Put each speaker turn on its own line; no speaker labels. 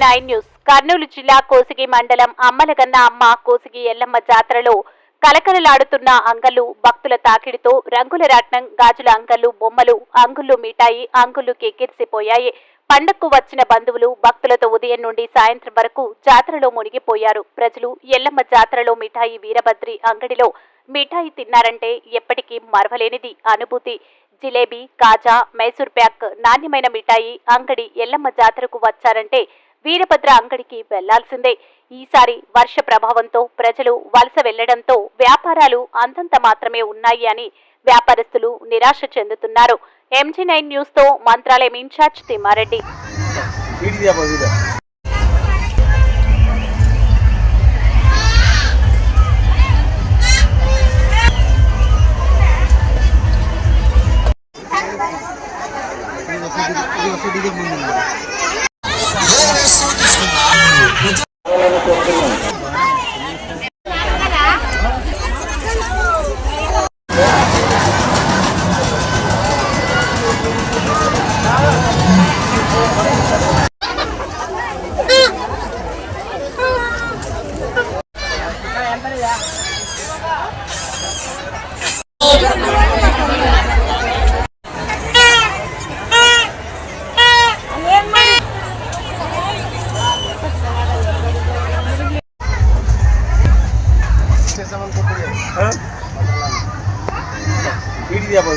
MG9 news. Kurnool జిల్లా కోసిగి మండలం అమ్మలగన్న అమ్మ కోసిగి ఎల్లమ్మ జాతరలో కలకలలాడుతున్న అంగళ్ళు భక్తుల తాకిడితో రంగుల రాట్నం, గాజుల అంగళ్ళు, బొమ్మలు, అంగుళ్ళు మిఠాయి, అంగుళ్ళు కెక్కిరిసిపోయాయి. పండక్కు వచ్చిన బంధువులు భక్తులతో ఉదయం నుండి సాయంత్రం వరకు జాతరలో మునిగిపోయారు. ప్రజలు ఎల్లమ్మ జాతరలో మిఠాయి వీరభద్రి అంగడిలో మిఠాయి తిన్నారంటే ఎప్పటికీ మరవలేనిది అనుభూతి. జిలేబీ, కాజా, మైసూర్ ప్యాక్, నాణ్యమైన మిఠాయి అంగడి ఎల్లమ్మ జాతరకు వచ్చారంటే వీరభద్ర అంగడికి వెళ్లాల్సిందే. ఈసారి వర్ష ప్రభావంతో ప్రజలు వలస వెళ్లడంతో వ్యాపారాలు అంతంత మాత్రమే ఉన్నాయి అని వ్యాపారస్తులు నిరాశ చెందుతున్నారు. MG9 న్యూస్ తో మంత్రాలయం ఇన్ఛార్జ్ తిమ్మారెడ్డి.
వీడియో